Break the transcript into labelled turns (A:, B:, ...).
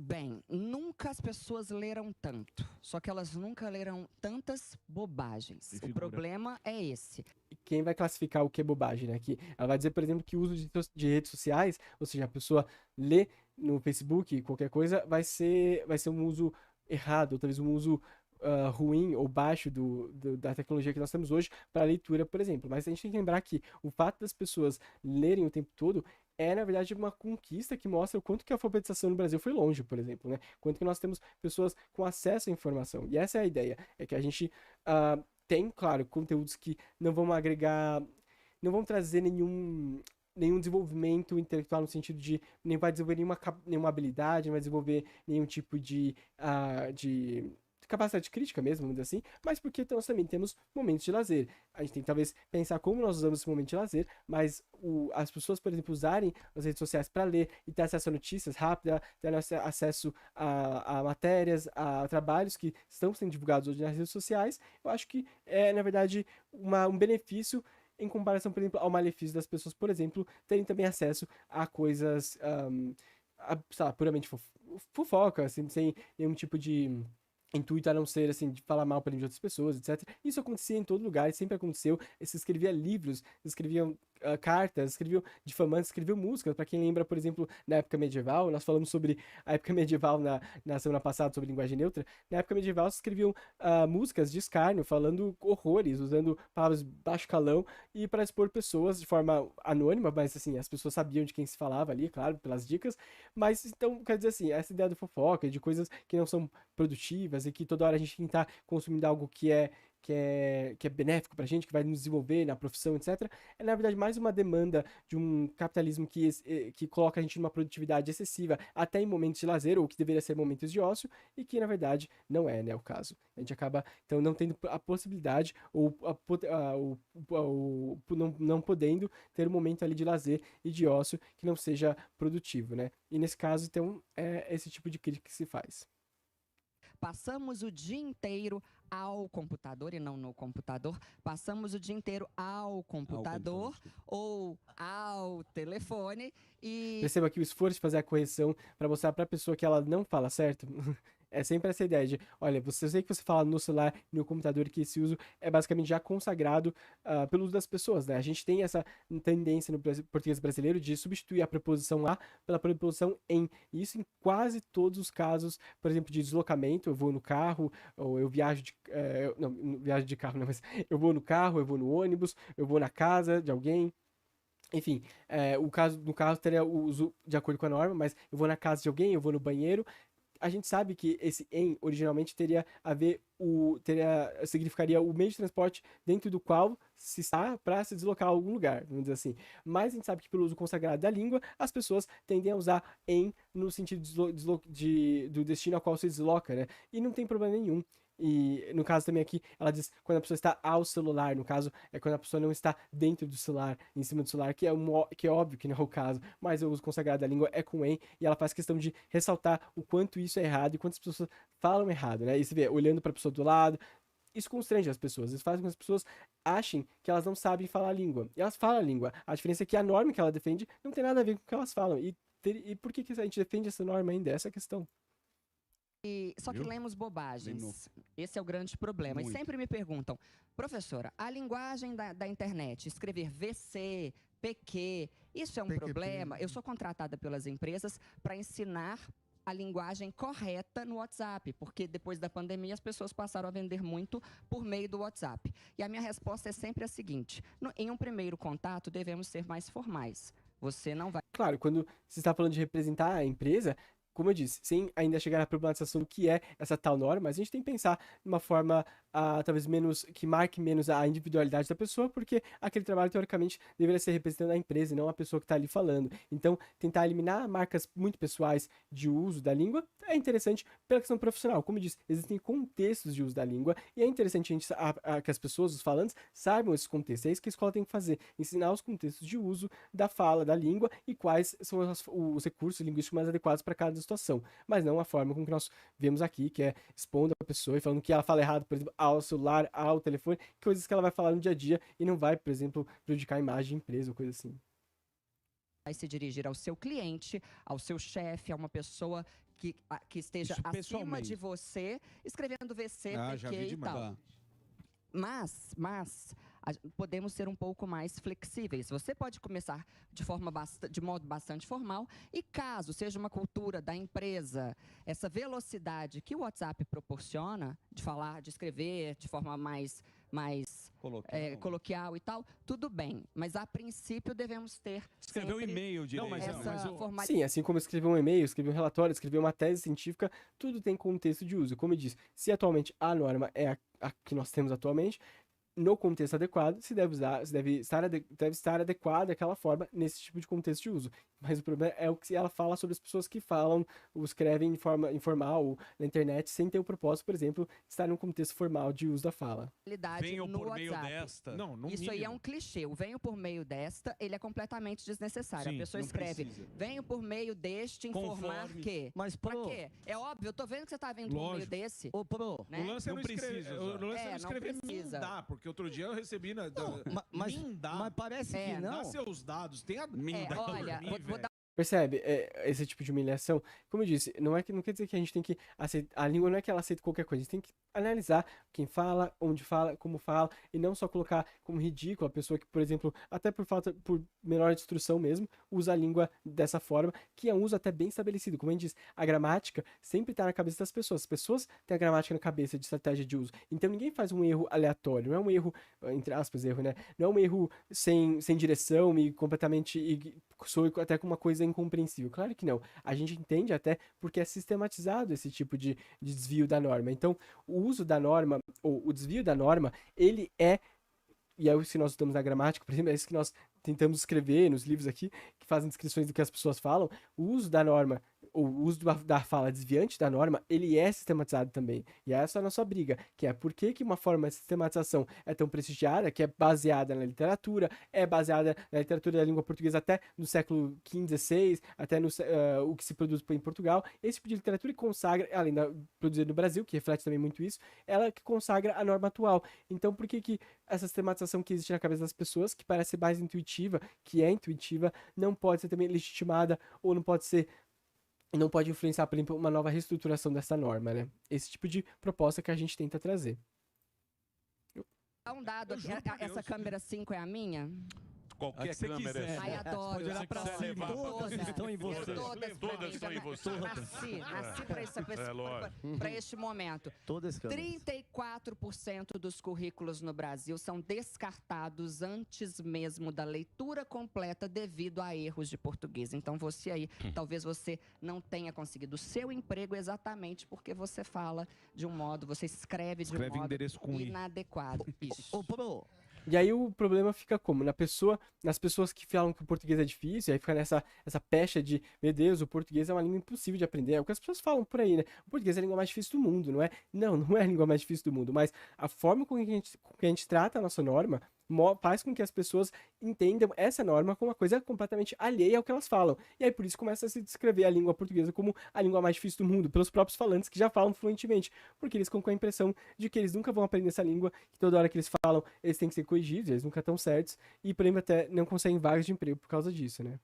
A: Bem, nunca as pessoas leram tanto, só que elas nunca leram tantas bobagens.
B: Tem
A: O
B: figura.
A: problema é esse.
C: Quem vai classificar o que é bobagem, né? Que ela vai dizer, por exemplo, que o uso de redes sociais, ou seja, a pessoa lê no Facebook qualquer coisa, vai ser um uso errado, ou talvez um uso ruim ou baixo da tecnologia que nós temos hoje para leitura, por exemplo. Mas a gente tem que lembrar que o fato das pessoas lerem o tempo todo é, na verdade, uma conquista que mostra o quanto que a alfabetização no Brasil foi longe, por exemplo, né? Quanto que nós temos pessoas com acesso à informação. E essa é a ideia, é que a gente tem, claro, conteúdos que não vão agregar, não vão trazer nenhum desenvolvimento intelectual no sentido de nem vai desenvolver nenhuma habilidade, não vai desenvolver nenhum tipo de capacidade crítica mesmo, vamos dizer assim, mas porque nós também temos momentos de lazer. A gente tem que talvez pensar como nós usamos esse momento de lazer, mas as pessoas, por exemplo, usarem as redes sociais para ler e ter acesso a notícias rápidas, ter acesso a matérias, a trabalhos que estão sendo divulgados hoje nas redes sociais, eu acho que é, na verdade, um benefício em comparação, por exemplo, ao malefício das pessoas, por exemplo, terem também acesso a coisas, sei lá, puramente fofoca, assim, sem nenhum tipo de intuito a não ser, assim, de falar mal de outras pessoas, etc. Isso acontecia em todo lugar, sempre aconteceu. Se escrevia livros, se escreviam cartas, escreviam difamantes, escreviam músicas. Para quem lembra, por exemplo, na época medieval, nós falamos sobre a época medieval na semana passada, sobre linguagem neutra. Na época medieval, se escreviam músicas de escárnio, falando horrores, usando palavras de baixo calão e para expor pessoas de forma anônima, mas assim, as pessoas sabiam de quem se falava ali, claro, pelas dicas. Mas então, quer dizer assim, essa ideia do fofoca, de coisas que não são produtivas e que toda hora a gente tem que estar consumindo algo que é benéfico pra gente, que vai nos desenvolver na profissão, etc. É, na verdade, mais uma demanda de um capitalismo que coloca a gente numa produtividade excessiva, até em momentos de lazer, ou que deveria ser momentos de ócio, e que, na verdade, não é, né, o caso. A gente acaba, então, não tendo a possibilidade, ou não podendo ter um momento ali de lazer e de ócio que não seja produtivo, né? E nesse caso, então, é esse tipo de crítica que se faz.
A: Passamos o dia inteiro ao computador e não no computador. Passamos o dia inteiro ao computador ou ao telefone e
C: Perceba que o esforço de fazer a correção para mostrar para a pessoa que ela não fala certo é sempre essa ideia de, olha, eu sei que você fala no celular e no computador, que esse uso é basicamente já consagrado pelo uso das pessoas, né? A gente tem essa tendência no português brasileiro de substituir a preposição a pela preposição em. E isso em quase todos os casos, por exemplo, de deslocamento, eu vou no carro, ou eu viajo não viajo de carro, não, mas eu vou no carro, eu vou no ônibus, eu vou na casa de alguém. Enfim, no caso teria o uso de acordo com a norma, mas eu vou na casa de alguém, eu vou no banheiro. A gente sabe que esse em originalmente significaria o meio de transporte dentro do qual se está para se deslocar a algum lugar, vamos dizer assim. Mas a gente sabe que pelo uso consagrado da língua, as pessoas tendem a usar em no sentido do destino ao qual se desloca, né? E não tem problema nenhum. E no caso também aqui, ela diz quando a pessoa está ao celular, no caso é quando a pessoa não está dentro do celular, em cima do celular, que é óbvio que não é o caso, mas o uso consagrado da língua é com em, e ela faz questão de ressaltar o quanto isso é errado e quantas pessoas falam errado, né? E você vê, olhando para a pessoa do lado, isso constrange as pessoas, isso faz com que as pessoas achem que elas não sabem falar a língua. E elas falam a língua. A diferença é que a norma que ela defende não tem nada a ver com o que elas falam. E por que a gente defende essa norma ainda? Essa é a questão.
A: só que
B: Viu?
A: lemos bobagens.
B: Lenou.
A: Esse é o grande problema.
B: Muito.
A: E sempre me perguntam, professora, a linguagem da internet, escrever VC, PQ, isso é um
B: PQP.
A: problema? Eu sou contratada pelas empresas para ensinar a linguagem correta no WhatsApp, porque depois da pandemia as pessoas passaram a vender muito por meio do WhatsApp. E a minha resposta é sempre a seguinte: em um primeiro contato devemos ser mais formais. Você não vai
C: Claro, quando você está falando de representar a empresa, como eu disse, sem ainda chegar na problematização do que é essa tal norma, mas a gente tem que pensar de uma forma talvez que marque menos a individualidade da pessoa, porque aquele trabalho, teoricamente, deveria ser representando a empresa e não a pessoa que está ali falando. Então, tentar eliminar marcas muito pessoais de uso da língua é interessante pela questão profissional. Como eu disse, existem contextos de uso da língua e é interessante que as pessoas, os falantes, saibam esses contextos. É isso que a escola tem que fazer, ensinar os contextos de uso da fala, da língua e quais são os recursos linguísticos mais adequados para cada situação, mas não a forma como que nós vemos aqui, que é expondo a pessoa e falando que ela fala errado, por exemplo, ao celular, ao telefone, coisas que ela vai falar no dia a dia e não vai, por exemplo, prejudicar a imagem de empresa ou coisa assim.
A: vai se dirigir ao seu cliente, ao seu chefe, a uma pessoa que esteja
B: Isso
A: acima
B: pessoalmente.
A: de você, escrevendo VC,
B: Já
A: PQ
B: vi
A: e
B: demais.
A: tal. Mas podemos ser um pouco mais flexíveis. Você pode começar de modo bastante formal e caso seja uma cultura da empresa, essa velocidade que o WhatsApp proporciona de falar, de escrever de forma mais coloquial e tal, tudo bem. Mas a princípio devemos ter
D: Escrever um e-mail direito.
A: essa formalidade.
C: Sim, assim como escrever um e-mail, escrever um relatório, escrever uma tese científica, tudo tem contexto de uso. Como eu disse, se atualmente a norma é a que nós temos atualmente, no contexto adequado, deve estar adequada àquela forma nesse tipo de contexto de uso. Mas o problema é o que ela fala sobre as pessoas que falam ou escrevem de forma informal ou na internet sem ter o propósito, por exemplo, de estar num contexto formal de uso da fala.
D: Venho
A: no
D: por meio
A: WhatsApp.
D: desta.
B: Não, no
A: Isso aí é
B: mínimo.
A: um clichê. O venho por meio desta, ele é completamente desnecessário.
D: Sim,
A: a pessoa
D: não
A: escreve,
D: precisa.
A: venho por meio deste informar
D: Conforme.
A: que.
E: Mas,
A: Pra
E: Pro,
A: quê? É óbvio, eu tô vendo que você tá vindo por meio
B: Lógico.
A: desse.
E: ô, Pro,
A: Né?
B: O lance é
D: Não
B: não
D: precisa
B: escrever,
D: usar.
B: o lance é não
A: Não
B: escrever
A: precisa.
B: mindar, porque outro dia eu recebi na
E: mas
B: mindar.
E: parece que
B: Dá
E: não.
B: seus dados, tem a
A: Olha, vou dar
C: Percebe? Esse tipo de humilhação. Como eu disse, não quer dizer que a gente tem que aceitar. A língua não é que ela aceita qualquer coisa. A gente tem que analisar quem fala, onde fala, como fala, e não só colocar como ridículo a pessoa que, por exemplo, até por menor instrução mesmo, usa a língua dessa forma, que é um uso até bem estabelecido. Como a gente diz, a gramática sempre está na cabeça das pessoas. As pessoas têm a gramática na cabeça de estratégia de uso. Então ninguém faz um erro aleatório. Não é um erro, entre aspas, erro, né? Não é um erro sem direção e completamente. Soa até com uma coisa incompreensível. Claro que não. A gente entende até porque é sistematizado esse tipo de desvio da norma. Então, o uso da norma, ou o desvio da norma, ele é, e é isso que nós estudamos na gramática, por exemplo, é isso que nós tentamos escrever nos livros aqui, que fazem descrições do que as pessoas falam, o uso da norma, ou o uso da fala desviante da norma, ele é sistematizado também. E essa é a nossa briga, que é por que uma forma de sistematização é tão prestigiada, que é baseada na literatura, é baseada na literatura da língua portuguesa até no século XV, XVI, até o que se produz em Portugal. Esse tipo de literatura que consagra, além da produzida no Brasil, que reflete também muito isso, ela que consagra a norma atual. Então, por que essa sistematização que existe na cabeça das pessoas, que parece mais intuitiva, que é intuitiva, não pode ser também legitimada ou não pode influenciar, por exemplo, uma nova reestruturação dessa norma, né? Esse tipo de proposta que a gente tenta trazer.
A: um dado
B: Eu
A: aqui.
B: juro por
A: Essa
B: Deus.
A: câmera 5 é a minha?
D: Qualquer
F: você
D: câmera
F: quiser.
D: é
A: Ai,
D: sua.
A: adoro.
E: Pode olhar pra
A: adoro.
E: cima. Todas estão em você.
A: Todas
F: estão em você.
A: Nasci
F: lógico.
A: para este momento.
E: Todas câmeras.
A: 34% dos currículos no Brasil são descartados antes mesmo da leitura completa devido a erros de português. Então, você aí, talvez você não tenha conseguido o seu emprego exatamente porque você fala de um modo, você escreve de um
B: Escreve
A: modo
B: endereço com I.
A: inadequado. Isso.
E: Ô, Pro,
C: E aí o problema fica como? Nas pessoas que falam que o português é difícil, aí fica essa pecha de, meu Deus, o português é uma língua impossível de aprender. É o que as pessoas falam por aí, né? O português é a língua mais difícil do mundo, não é? Não é a língua mais difícil do mundo, mas a forma com que a gente trata a nossa norma faz com que as pessoas entendam essa norma como uma coisa completamente alheia ao que elas falam. E aí por isso começa a se descrever a língua portuguesa como a língua mais difícil do mundo, pelos próprios falantes que já falam fluentemente, porque eles ficam com a impressão de que eles nunca vão aprender essa língua, que toda hora que eles falam, eles têm que ser corrigidos, eles nunca estão certos, e por exemplo até não conseguem vagas de emprego por causa disso, né?